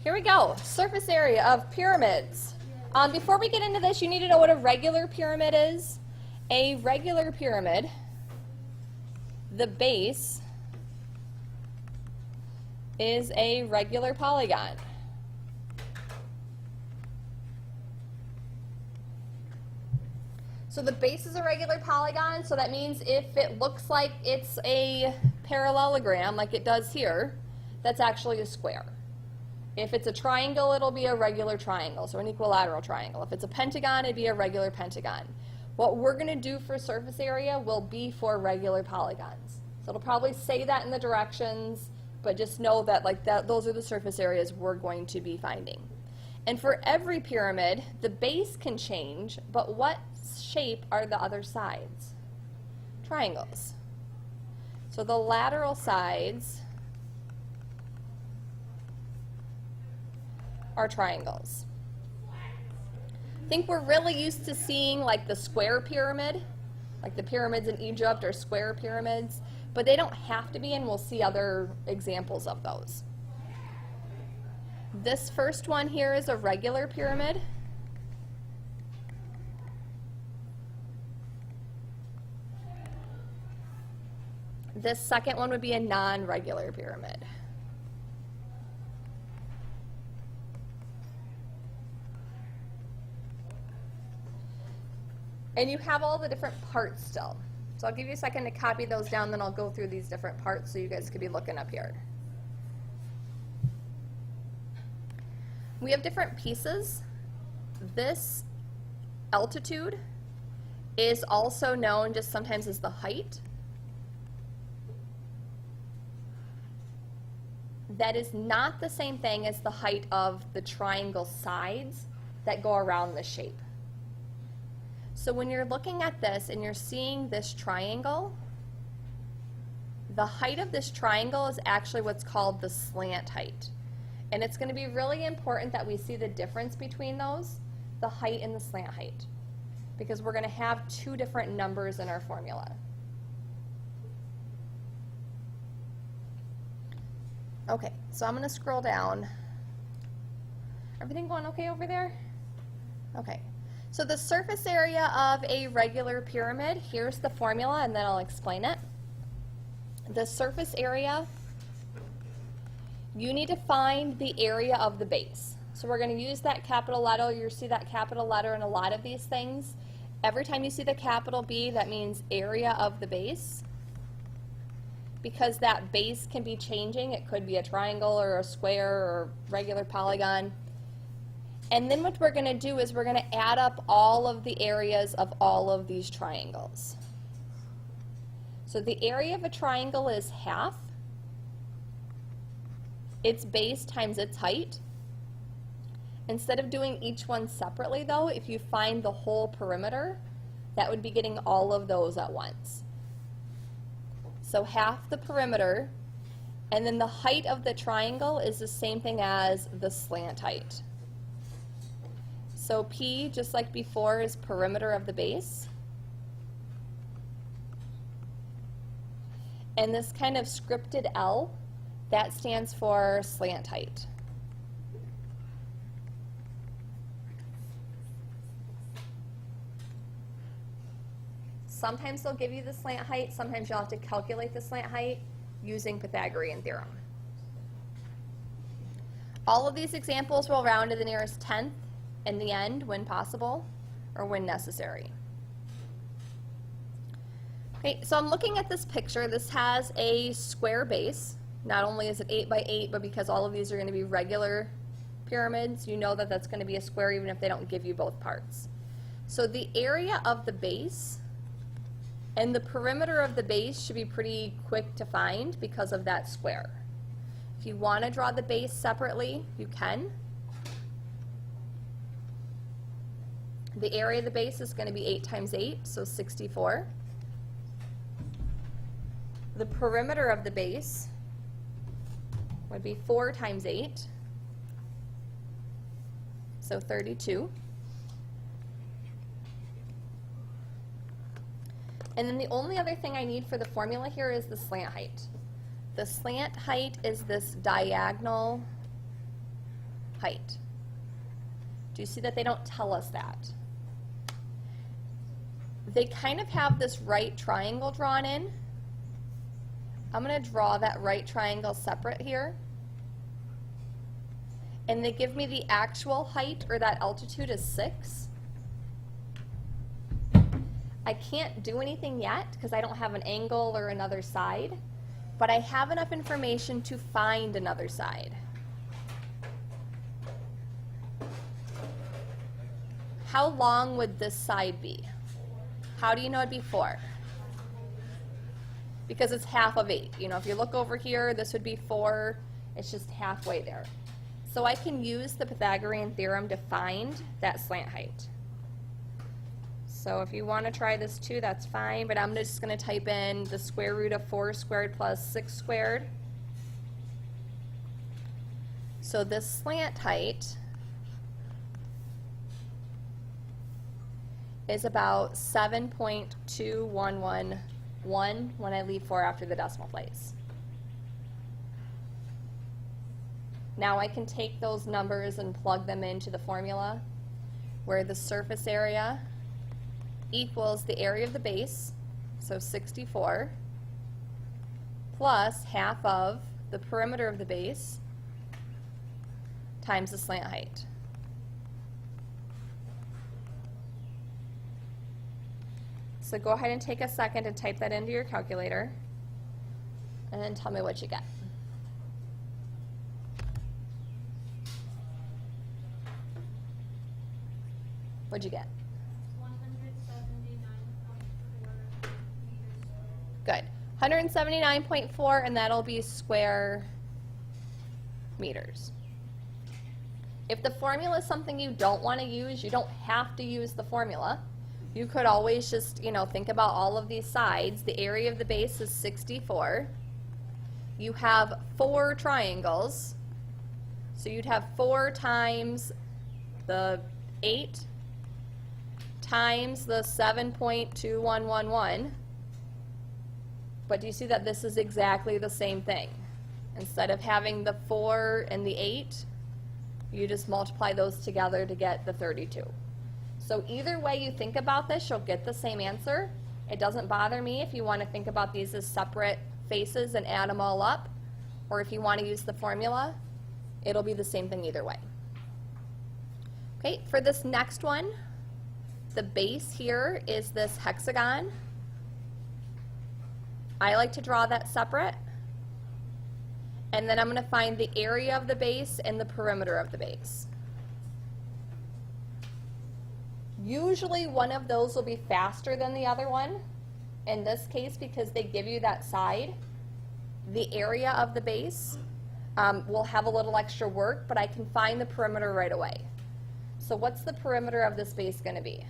Here we go, surface area of pyramids. Before we get into this, you need to know what a regular pyramid is. A regular pyramid, the base is a regular polygon. So the base is a regular polygon, so that means if it looks like it's a parallelogram, like it does here, that's actually a square. If it's a triangle, it'll be a regular triangle, so an equilateral triangle. If it's a pentagon, it'd be a regular pentagon. What we're going to do for surface area will be for regular polygons. So it'll probably say that in the directions, but just know that those are the surface areas we're going to be finding. And for every pyramid, the base can change, but what shape are the other sides? Triangles. So the lateral sides are triangles. I think we're really used to seeing like the square pyramid, like the pyramids in Egypt are square pyramids, but they don't have to be, and we'll see other examples of those. This first one here is a regular pyramid. This second one would be a non-regular pyramid. And you have all the different parts still. So I'll give you a second to copy those down, then I'll go through these different parts so you guys could be looking up here. We have different pieces. This altitude is also known just sometimes as the height. That is not the same thing as the height of the triangle sides that go around the shape. So when you're looking at this and you're seeing this triangle, the height of this triangle is actually what's called the slant height. And it's going to be really important that we see the difference between those, the height and the slant height, because we're going to have two different numbers in our formula. Okay, so I'm going to scroll down. Everything going okay over there? Okay. So the surface area of a regular pyramid, here's the formula, and then I'll explain it. The surface area, you need to find the area of the base. So we're going to use that capital letter. You see that capital letter in a lot of these things. Every time you see the capital B, that means area of the base. Because that base can be changing. It could be a triangle or a square or regular polygon. And then what we're going to do is we're going to add up all of the areas of all of these triangles. So the area of a triangle is half its base times its height. Instead of doing each one separately though, if you find the whole perimeter, that would be getting all of those at once. So half the perimeter, and then the height of the triangle is the same thing as the slant height. So P, just like before, is perimeter of the base. And this kind of scripted L, that stands for slant height. Sometimes they'll give you the slant height, sometimes you'll have to calculate the slant height using Pythagorean theorem. All of these examples will round to the nearest tenth in the end when possible or when necessary. Okay, so I'm looking at this picture. This has a square base. Not only is it 8 by 8, but because all of these are going to be regular pyramids, you know that that's going to be a square even if they don't give you both parts. So the area of the base and the perimeter of the base should be pretty quick to find because of that square. If you want to draw the base separately, you can. The area of the base is going to be 8 times 8, so 64. The perimeter of the base would be 4 times 8, so 32. And then the only other thing I need for the formula here is the slant height. The slant height is this diagonal height? Do you see that they don't tell us that? They kind of have this right triangle drawn in. I'm going to draw that right triangle separate here. And they give me the actual height, or that altitude, is 6. I can't do anything yet because I don't have an angle or another side, but I have enough information to find another side. How long would this side be? How do you know it'd be 4? Because it's half of 8. You know, if you look over here, this would be 4. It's just halfway there. So I can use the Pythagorean theorem to find that slant height. So if you want to try this too, that's fine, but I'm just going to type in the square root of 4 squared plus 6 squared. So this slant height is about 7.2111 when I leave 4 after the decimal place. Now I can take those numbers and plug them into the formula where the surface area equals the area of the base, so 64, plus half of the perimeter of the base times the slant height. So go ahead and take a second and type that into your calculator, and then tell me what you get. What'd you get? 179.4 meters. Good. 179.4, and that'll be square meters. If the formula is something you don't want to use, you don't have to use the formula. You could always just, think about all of these sides. The area of the base is 64. You have 4 triangles, so you'd have 4 times the 8 times the 7.2111. But do you see that this is exactly the same thing? Instead of having the 4 and the 8, you just multiply those together to get the 32. So either way you think about this, you'll get the same answer. It doesn't bother me if you want to think about these as separate faces and add them all up, or if you want to use the formula, it'll be the same thing either way. Okay, for this next one, the base here is this hexagon. I like to draw that separate. And then I'm going to find the area of the base and the perimeter of the base. Usually one of those will be faster than the other one. In this case, because they give you that side, the area of the base will have a little extra work, but I can find the perimeter right away. So what's the perimeter of this base going to be?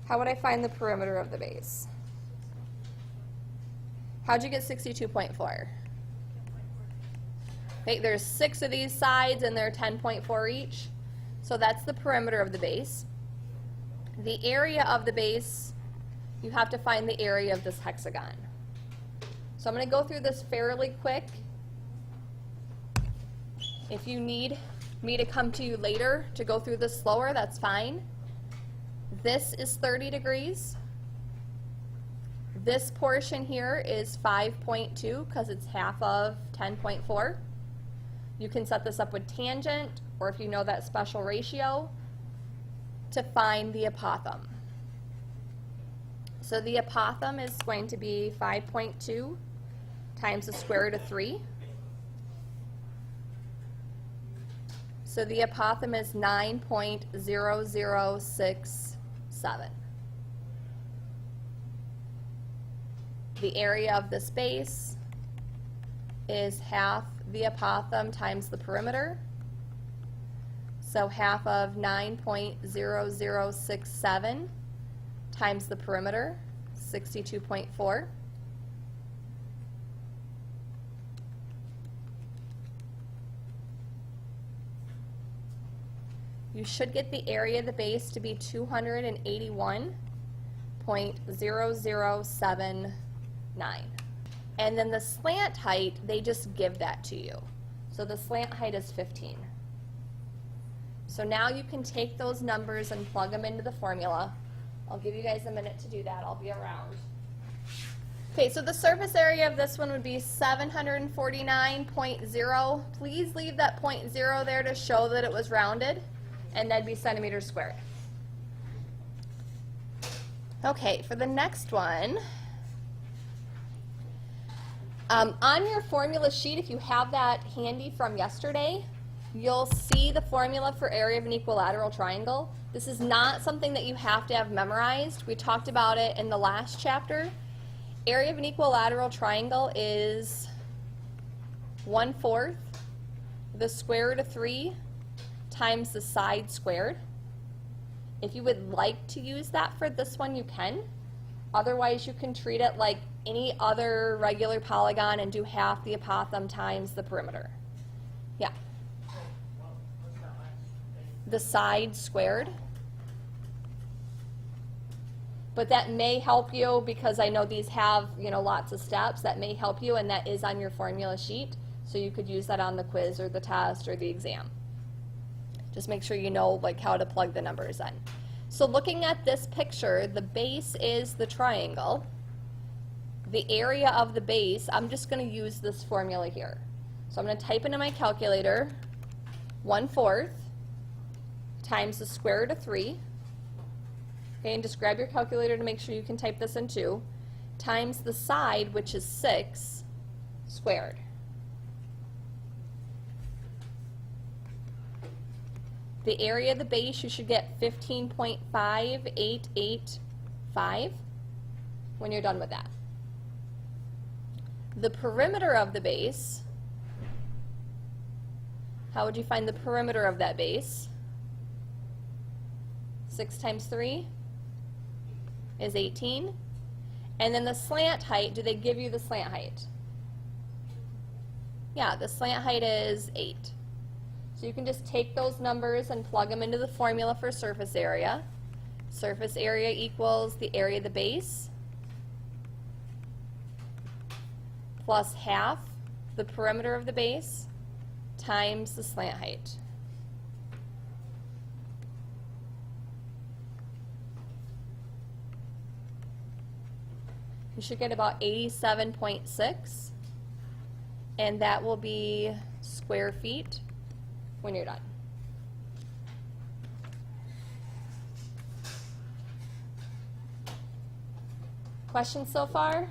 How would I find the perimeter of the base? How'd you get 62.4? Okay, there's 6 of these sides and they're 10.4 each. So that's the perimeter of the base. The area of the base, you have to find the area of this hexagon. So I'm going to go through this fairly quick. If you need me to come to you later to go through this slower, that's fine. This is 30 degrees. This portion here is 5.2 because it's half of 10.4. You can set this up with tangent, or if you know that special ratio, to find the apothem. So the apothem is going to be 5.2 times the square root of 3. So the apothem is 9.0067. The area of this base is half the apothem times the perimeter. So half of 9.0067 times the perimeter, 62.4. You should get the area of the base to be 281.0079. And then the slant height, they just give that to you. So the slant height is 15. So now you can take those numbers and plug them into the formula. I'll give you guys a minute to do that. I'll be around. Okay, so the surface area of this one would be 749.0. Please leave that 0.0 there to show that it was rounded, and that'd be centimeters squared. Okay, for the next one, on your formula sheet, if you have that handy from yesterday, you'll see the formula for area of an equilateral triangle. This is not something that you have to have memorized. We talked about it in the last chapter. Area of an equilateral triangle is 1/4 the square root of 3 times the side squared. If you would like to use that for this one, you can. Otherwise, you can treat it like any other regular polygon and do half the apothem times the perimeter. Yeah. The side squared. But that may help you because I know these have, lots of steps. That may help you, and that is on your formula sheet. So you could use that on the quiz or the test or the exam. Just make sure you know how to plug the numbers in. So looking at this picture, the base is the triangle. The area of the base, I'm just going to use this formula here. So I'm going to type into my calculator 1/4 times the square root of 3. Okay, and just grab your calculator to make sure you can type this in too, times the side, which is 6, squared. The area of the base, you should get 15.5885 when you're done with that. The perimeter of the base, how would you find the perimeter of that base? 6 times 3 is 18. And then the slant height, do they give you the slant height? Yeah, the slant height is 8. So you can just take those numbers and plug them into the formula for surface area. Surface area equals the area of the base plus half the perimeter of the base times the slant height. You should get about 87.6, and that will be square feet when you're done. Questions so far?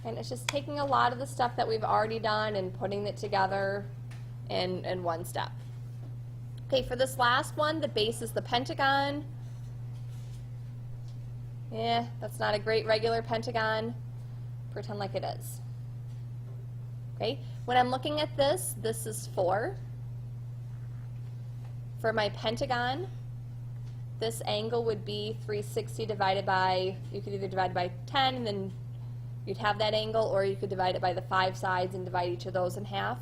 And it's just taking a lot of the stuff that we've already done and putting it together in one step. Okay, for this last one, the base is the pentagon. Yeah, that's not a great regular pentagon. Pretend like it is. Okay, when I'm looking at this, this is 4. For my pentagon, this angle would be 360 divided by, you could either divide by 10 and then you'd have that angle, or you could divide it by the 5 sides and divide each of those in half.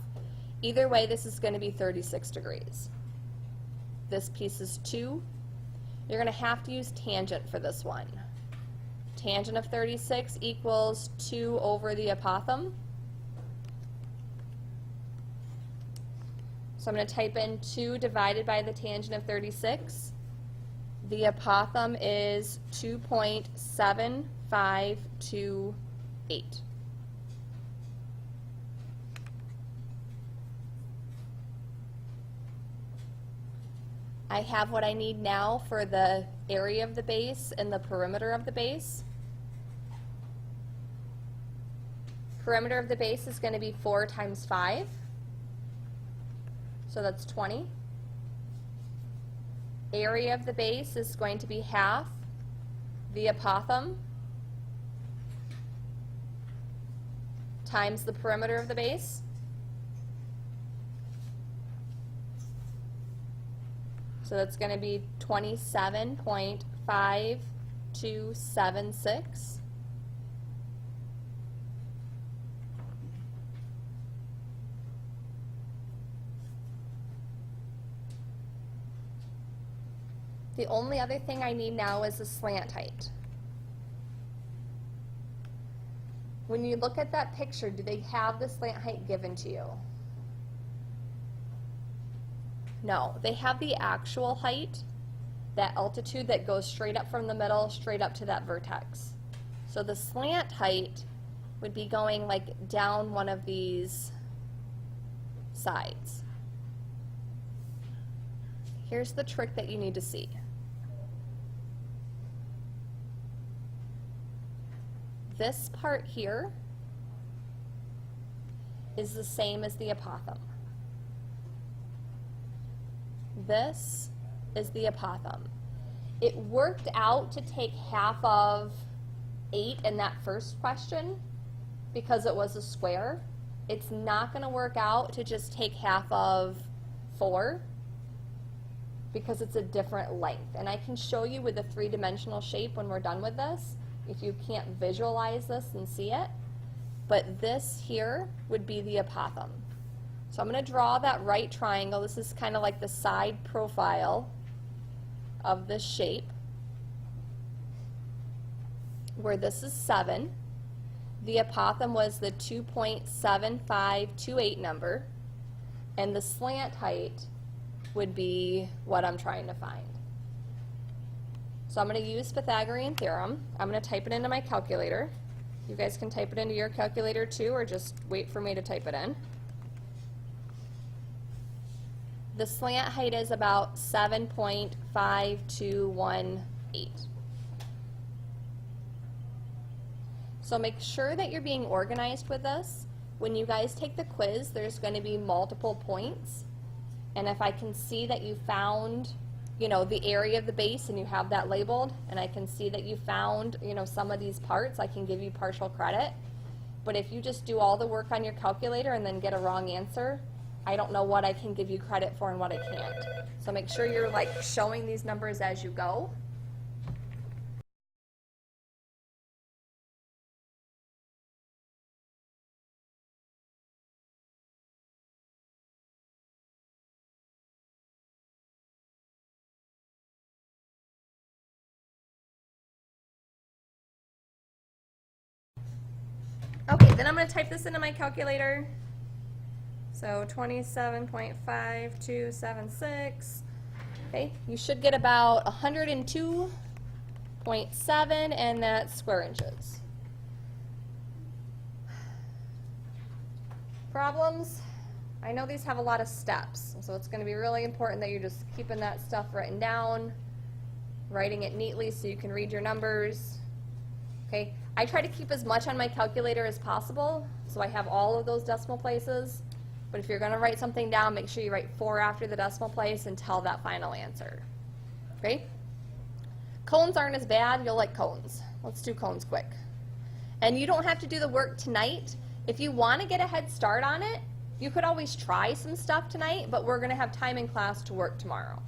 Either way, this is going to be 36 degrees. This piece is 2. You're going to have to use tangent for this one. Tangent of 36 equals 2 over the apothem. So I'm going to type in 2 divided by the tangent of 36. The apothem is 2.7528. I have what I need now for the area of the base and the perimeter of the base. Perimeter of the base is going to be 4 times 5. So that's 20. Area of the base is going to be half the apothem times the perimeter of the base. So that's going to be 27.5276. The only other thing I need now is the slant height. when you look at that picture, do they have the slant height given to you? No, they have the actual height, that altitude that goes straight up from the middle, straight up to that vertex. So the slant height would be going like down one of these sides. Here's the trick that you need to see. This part here is the same as the apothem. This is the apothem. It worked out to take half of 8 in that first question because it was a square. It's not going to work out to just take half of 4 because it's a different length. And I can show you with a 3-dimensional shape when we're done with this, if you can't visualize this and see it. But this here would be the apothem. So I'm going to draw that right triangle. This is kind of like the side profile of this shape, where this is 7. The apothem was the 2.7528 number, and the slant height would be what I'm trying to find. So I'm going to use Pythagorean theorem. I'm going to type it into my calculator. You guys can type it into your calculator too, or just wait for me to type it in. The slant height is about 7.5218. So make sure that you're being organized with this. When you guys take the quiz, there's going to be multiple points. And if I can see that you found, the area of the base and you have that labeled, and I can see that you found, some of these parts, I can give you partial credit. But if you just do all the work on your calculator and then get a wrong answer, I don't know what I can give you credit for and what I can't. So make sure you're showing these numbers as you go. Okay, then I'm going to type this into my calculator. So 27.5276. Okay, you should get about 102.7, and that's square inches. Problems? I know these have a lot of steps, so it's going to be really important that you're just keeping that stuff written down, writing it neatly so you can read your numbers. Okay, I try to keep as much on my calculator as possible, so I have all of those decimal places. But if you're going to write something down, make sure you write 4 after the decimal place and tell that final answer. Okay? Cones aren't as bad. You'll like cones. Let's do cones quick. And you don't have to do the work tonight. If you want to get a head start on it, you could always try some stuff tonight, but we're going to have time in class to work tomorrow.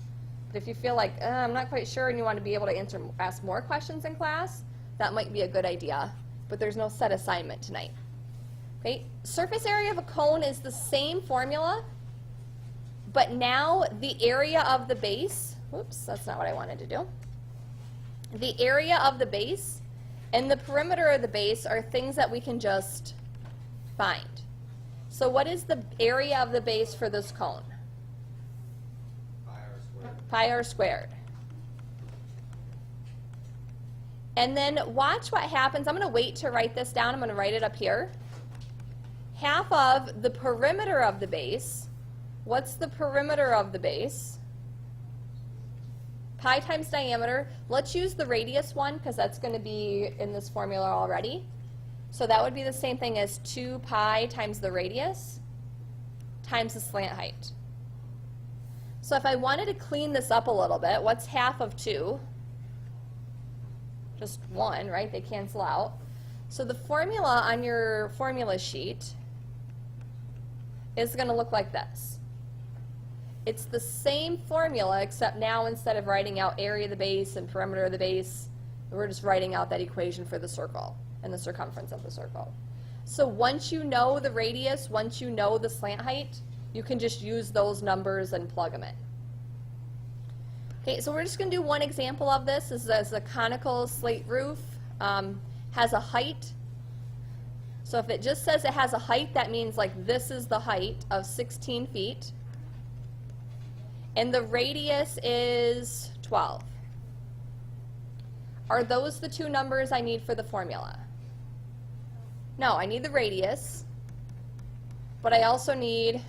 But if you feel like, I'm not quite sure, and you want to be able to ask more questions in class, that might be a good idea. But there's no set assignment tonight. Okay, surface area of a cone is the same formula, but now the area of the base, whoops, that's not what I wanted to do. The area of the base and the perimeter of the base are things that we can just find. So what is the area of the base for this cone? Pi r squared. And then watch what happens. I'm going to wait to write this down. I'm going to write it up here. Half of the perimeter of the base. What's the perimeter of the base? Pi times diameter. Let's use the radius one because that's going to be in this formula already. So that would be the same thing as 2 pi times the radius times the slant height. So if I wanted to clean this up a little bit, what's half of 2? Just 1, right? They cancel out. So the formula on your formula sheet is going to look like this. It's the same formula, except now instead of writing out area of the base and perimeter of the base, we're just writing out that equation for the circle and the circumference of the circle. So once you know the radius, once you know the slant height, you can just use those numbers and plug them in. Okay, so we're just going to do one example of this. This is a conical slate roof, has a height. So if it just says it has a height, that means like this is the height of 16 feet. And the radius is 12. Are those the two numbers I need for the formula? No, I need the radius, but I also need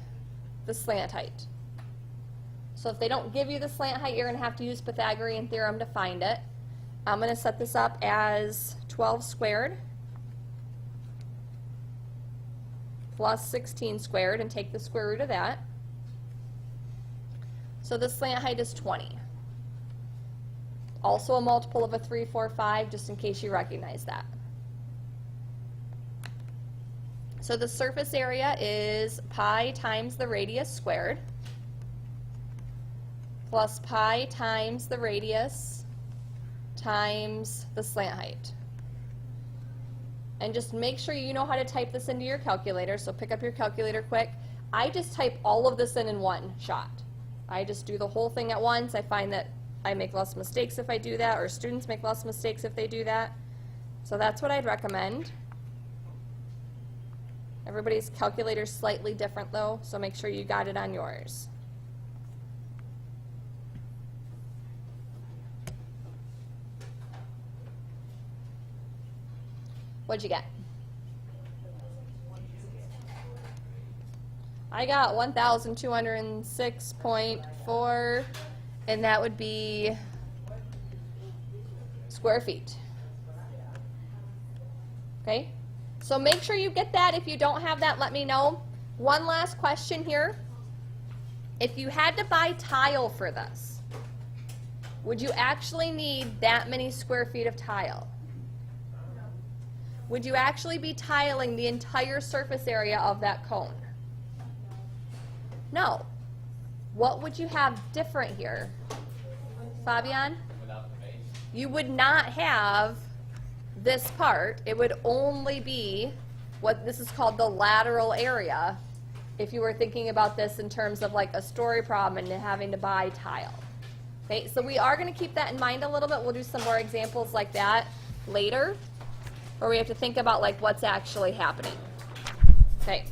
the slant height. So if they don't give you the slant height, you're going to have to use Pythagorean theorem to find it. I'm going to set this up as 12 squared plus 16 squared and take the square root of that. So the slant height is 20. Also a multiple of a 3, 4, 5, just in case you recognize that. So the surface area is pi times the radius squared plus pi times the radius times the slant height. And just make sure you know how to type this into your calculator, so pick up your calculator quick. I just type all of this in one shot. I just do the whole thing at once. I find that I make less mistakes if I do that, or students make less mistakes if they do that. So that's what I'd recommend. Everybody's calculator is slightly different though, so make sure you got it on yours. What'd you get? I got 1,206.4, and that would be square feet. Okay? So make sure you get that. If you don't have that, let me know. One last question here. If you had to buy tile for this, would you actually need that many square feet of tile? Would you actually be tiling the entire surface area of that cone? No. What would you have different here? Fabian? Without the base? You would not have this part. It would only be what this is called the lateral area if you were thinking about this in terms of like a story problem and having to buy tile. Okay, so we are going to keep that in mind a little bit. We'll do some more examples like that later, where we have to think about like what's actually happening. Okay.